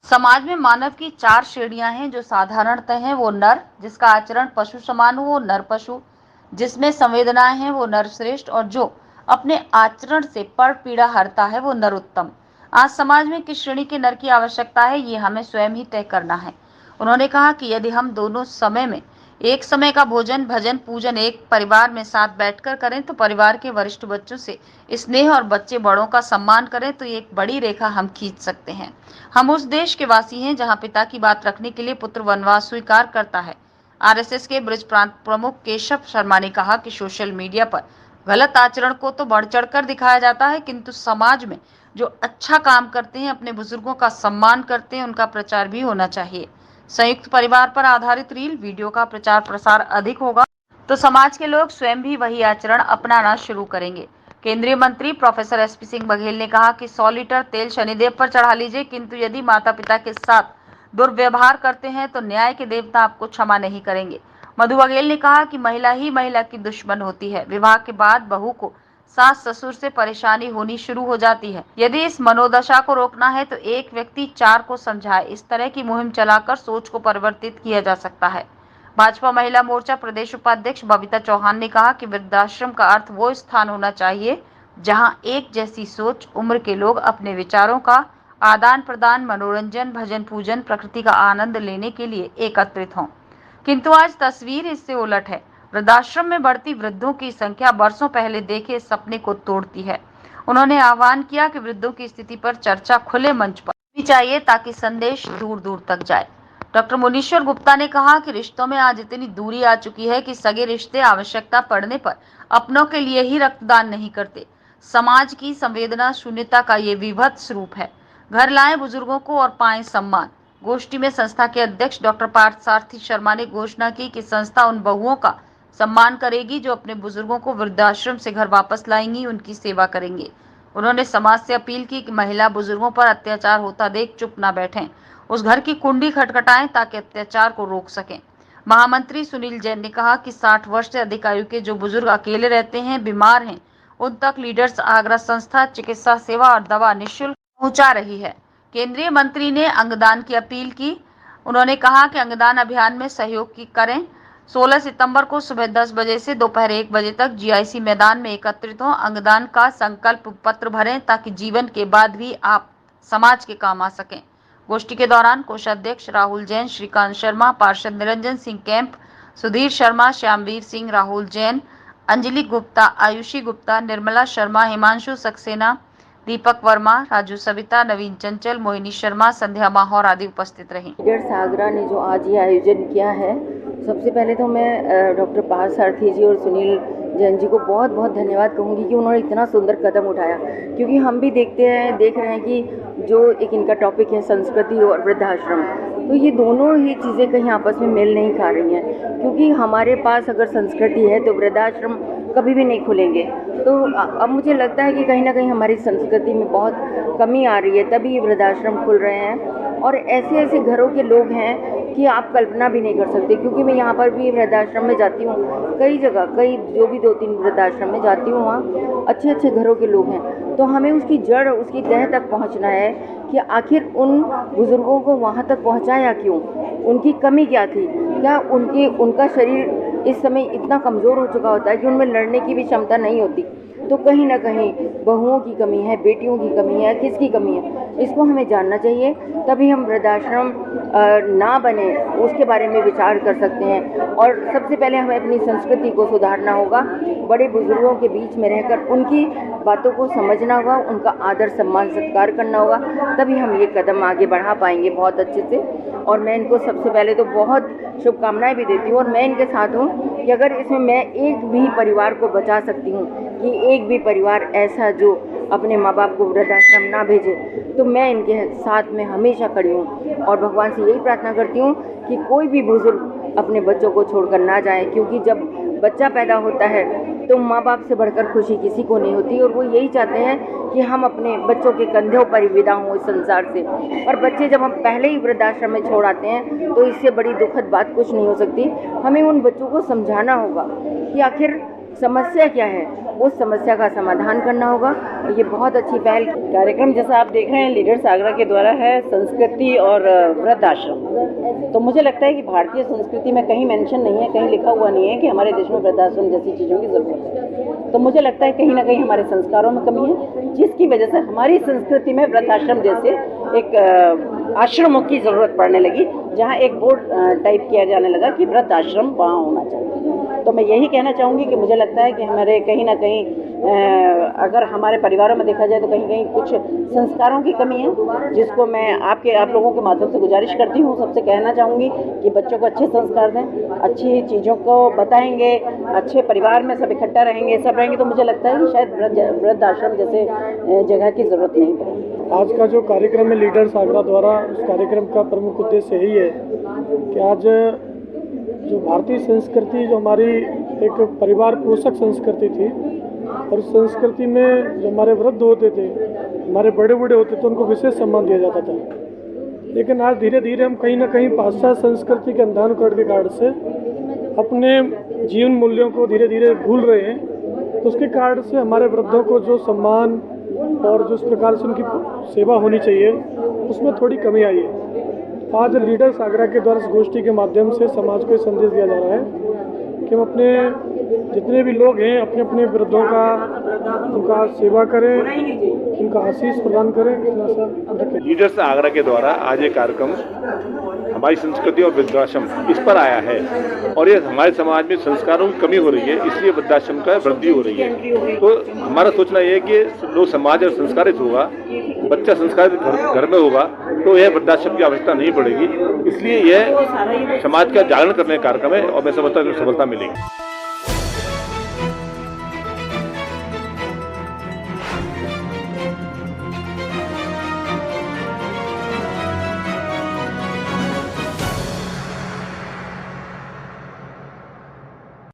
समाज में मानव की 4 श्रेणियां हैं जो साधारणतः हैं वो नर, जिसका आचरण पशु समान हो वो नर पशु, जिसमें संवेदनाएं हैं वो नर श्रेष्ठ और जो अपने आचरण से पर पीड़ा हरता है वो नर उत्तम। आज समाज में किस श्रेणी के नर की आवश्यकता है ये हमें स्वयं ही तय करना है। उन्होंने कहा कि यदि हम दोनों समय में एक समय का भोजन भजन पूजन एक परिवार में साथ बैठकर करें तो परिवार के वरिष्ठ बच्चों से स्नेह और बच्चे बड़ों का सम्मान करें तो एक बड़ी रेखा हम खींच सकते हैं। हम उस देश के वासी हैं जहां पिता की बात रखने के लिए पुत्र वनवास स्वीकार करता है। आरएसएस के ब्रज प्रांत प्रमुख केशव शर्मा ने कहा कि सोशल मीडिया पर गलत आचरण को तो बढ़ चढ़कर दिखाया जाता है, किंतु समाज में जो अच्छा काम करते हैं, अपने बुजुर्गों का सम्मान करते हैं, उनका प्रचार भी होना चाहिए। संयुक्त परिवार पर आधारित रील वीडियो का प्रचार प्रसार अधिक होगा तो समाज के लोग स्वयं भी वही आचरण अपनाना शुरू करेंगे। केंद्रीय मंत्री प्रोफेसर एसपी सिंह बघेल ने कहा कि 100 लीटर तेल शनिदेव पर चढ़ा लीजिए, किंतु यदि माता पिता के साथ दुर्व्यवहार करते हैं तो न्याय के देवता आपको क्षमा नहीं करेंगे। मधु बघेल ने कहा कि महिला ही महिला की दुश्मन होती है। विवाह के बाद बहू को सास ससुर से परेशानी होनी शुरू हो जाती है। यदि इस मनोदशा को रोकना है तो एक व्यक्ति 4 को समझाए। इस तरह की मुहिम चलाकर सोच को परिवर्तित किया जा सकता है। भाजपा महिला मोर्चा प्रदेश उपाध्यक्ष बबीता चौहान ने कहा कि वृद्धाश्रम का अर्थ वो स्थान होना चाहिए जहां एक जैसी सोच उम्र के लोग अपने विचारों का आदान प्रदान, मनोरंजन, भजन पूजन, प्रकृति का आनंद लेने के लिए एकत्रित हों। किंतु आज तस्वीर इससे उलट है। वृद्धाश्रम में बढ़ती वृद्धों की संख्या बरसों पहले देखे सपने को तोड़ती है। उन्होंने आह्वान किया कि वृद्धों की स्थिति पर चर्चा खुले मंच पर भी चाहिए ताकि संदेश दूर दूर तक जाए। डॉक्टर मुनीश्वर गुप्ता ने कहा कि रिश्तों में आज इतनी दूरी आ चुकी है कि सगे रिश्ते आवश्यकता पड़ने पर अपनों के लिए ही रक्तदान नहीं करते। समाज की संवेदना शून्यता का ये विभत्स रूप है। घर लाएं बुजुर्गों को और पाएं सम्मान। गोष्ठी में संस्था के अध्यक्ष डॉक्टर पार्थ सारथी शर्मा ने घोषणा की कि संस्था उन बहुओं का सम्मान करेगी जो अपने बुजुर्गों को वृद्धाश्रम से घर वापस लाएंगी, उनकी सेवा करेंगे। उन्होंने समाज से अपील की कि महिला बुजुर्गों पर अत्याचार होता देख चुप न बैठें, उस घर की कुंडी खटखटाएं ताकि अत्याचार को रोक सकें। महामंत्री सुनील जैन ने कहा कि 60 वर्ष से अधिक आयु के जो बुजुर्ग अकेले रहते हैं, बीमार हैं, उन तक लीडर्स आगरा संस्था चिकित्सा सेवा और दवा निःशुल्क पहुंचा रही है। केंद्रीय मंत्री ने अंगदान की अपील की। उन्होंने कहा कि अंगदान अभियान में सहयोग की करें। 16 सितंबर को सुबह 10 बजे से दोपहर 1 बजे तक जीआईसी मैदान में एकत्रित हों। अंगदान का संकल्प पत्र भरें ताकि जीवन के बाद भी आप समाज के काम आ सकें। गोष्ठी के दौरान कोषाध्यक्ष राहुल जैन, श्रीकांत शर्मा, पार्षद निरंजन सिंह कैंप, सुधीर शर्मा, श्यामवीर सिंह, राहुल जैन, अंजलि गुप्ता, आयुषी गुप्ता, निर्मला शर्मा, हिमांशु सक्सेना, दीपक वर्मा, राजू सविता, नवीन चंचल, मोहिनी शर्मा, संध्या माहौर आदि उपस्थित रहीं। लीडर्स आगरा ने जो आज ये आयोजन किया है, सबसे पहले तो मैं डॉक्टर पार्थ सारथी जी और सुनील जैन जी को बहुत बहुत धन्यवाद कहूँगी कि उन्होंने इतना सुंदर कदम उठाया। क्योंकि हम भी देख रहे हैं कि जो एक इनका टॉपिक है संस्कृति और वृद्धाश्रम, तो ये दोनों ही चीज़ें कहीं आपस में मेल नहीं खा रही हैं। क्योंकि हमारे पास अगर संस्कृति है तो वृद्धाश्रम कभी भी नहीं खुलेंगे। तो अब मुझे लगता है कि कहीं ना कहीं हमारी संस्कृति में बहुत कमी आ रही है, तभी ये वृद्धाश्रम खुल रहे हैं। और ऐसे ऐसे घरों के लोग हैं कि आप कल्पना भी नहीं कर सकते। क्योंकि मैं यहाँ पर भी वृद्धाश्रम में जाती हूँ, कई जगह, कई जो भी 2-3 वृद्धाश्रम में जाती हूँ, वहाँ अच्छे अच्छे घरों के लोग हैं। तो हमें उसकी जड़, उसकी तह तक पहुँचना है कि आखिर उन बुज़ुर्गों को वहाँ तक पहुँचाया क्यों, उनकी कमी क्या थी, क्या उनका शरीर इस समय इतना कमज़ोर हो चुका होता है कि उनमें लड़ने की भी क्षमता नहीं होती। तो कहीं ना कहीं बहुओं की कमी है, बेटियों की कमी है, किसकी कमी है, इसको हमें जानना चाहिए। तभी हम वृद्धाश्रम ना बने उसके बारे में विचार कर सकते हैं। और सबसे पहले हमें अपनी संस्कृति को सुधारना होगा, बड़े बुजुर्गों के बीच में रहकर उनकी बातों को समझना होगा, उनका आदर सम्मान सत्कार करना होगा, तभी हम ये कदम आगे बढ़ा पाएंगे बहुत अच्छे से। और मैं इनको सबसे पहले तो बहुत शुभकामनाएं भी देती हूँ। और मैं इनके साथ हूँ कि अगर इसमें मैं एक भी परिवार को बचा सकती हूँ, कि एक भी परिवार ऐसा जो अपने माँ बाप को वृद्धाश्रम ना भेजे, तो मैं इनके साथ में हमेशा खड़ी हूँ। और भगवान से यही प्रार्थना करती हूँ कि कोई भी बुजुर्ग अपने बच्चों को छोड़कर ना जाए। क्योंकि जब बच्चा पैदा होता है तो माँ बाप से बढ़कर खुशी किसी को नहीं होती। और वो यही चाहते हैं कि हम अपने बच्चों के कंधों पर विदा हों इस संसार से। और बच्चे जब हम पहले ही वृद्धाश्रम में छोड़ आते हैं तो इससे बड़ी दुखद बात कुछ नहीं हो सकती। हमें उन बच्चों को समझाना होगा कि आखिर समस्या क्या है, उस समस्या का समाधान करना होगा। और ये बहुत अच्छी पहल कार्यक्रम जैसा आप देख रहे हैं लीडर्स आगरा के द्वारा है संस्कृति और वृद्धाश्रम। तो मुझे लगता है कि भारतीय संस्कृति में कहीं मेंशन नहीं है, कहीं लिखा हुआ नहीं है कि हमारे देश में वृद्धाश्रम जैसी चीज़ों की ज़रूरत है। तो मुझे लगता है कहीं ना कहीं हमारे संस्कारों में कमी है, जिसकी वजह से हमारी संस्कृति में वृद्धाश्रम जैसे एक आश्रमों की ज़रूरत पड़ने लगी, जहाँ एक बोर्ड टाइप किया जाने लगा कि वृद्धाश्रम वहाँ होना चाहिए। तो मैं यही कहना चाहूँगी कि मुझे लगता है कि हमारे कहीं ना कहीं अगर हमारे परिवारों में देखा जाए तो कहीं कहीं कुछ संस्कारों की कमी है, जिसको मैं आप लोगों के माध्यम से गुजारिश करती हूँ। सबसे कहना चाहूँगी कि बच्चों को अच्छे संस्कार दें, अच्छी चीज़ों को बताएंगे, अच्छे परिवार में सब इकट्ठा रहेंगे, सब रहेंगे, तो मुझे लगता है कि शायद वृद्धाश्रम जैसे जगह की ज़रूरत नहीं पड़ेगी। आज का जो कार्यक्रम है लीडर्स आगरा द्वारा, उस कार्यक्रम का प्रमुख उद्देश्य यही है कि आज जो भारतीय संस्कृति, जो हमारी एक परिवार पोषक संस्कृति थी, और संस्कृति में जो हमारे वृद्ध होते थे, हमारे बड़े बूढ़े होते थे, उनको विशेष सम्मान दिया जाता था। लेकिन आज धीरे धीरे हम कहीं ना कहीं पाश्चात्य संस्कृति के अंधानुकरण के कारण से अपने जीवन मूल्यों को धीरे धीरे भूल रहे हैं। तो उसके कारण से हमारे वृद्धों को जो सम्मान और जिस प्रकार से उनकी सेवा होनी चाहिए, उसमें थोड़ी कमी आई है। आज लीडर्स आगरा के द्वारा इस गोष्ठी के माध्यम से समाज को संदेश दिया जा रहा है कि हम अपने जितने भी लोग हैं अपने अपने वृद्धों का उनका सेवा करें, उनका आशीष प्रदान करें। इतना सा लीडर्स आगरा के द्वारा आज ये कार्यक्रम हमारी संस्कृति और वृद्धाश्रम इस पर आया है, और ये हमारे समाज में संस्कारों की कमी हो रही है, इसलिए वृद्धाश्रम का वृद्धि हो रही है। तो हमारा सोचना ये है कि लोग समाज और संस्कारित होगा, बच्चा संस्कारित घर में होगा, तो यह वृद्धाश्रम की आवश्यकता नहीं पड़ेगी। इसलिए यह समाज का जागरण करने का कार्यक्रम है, और मैं समझता हूँ सफलता मिलेगी।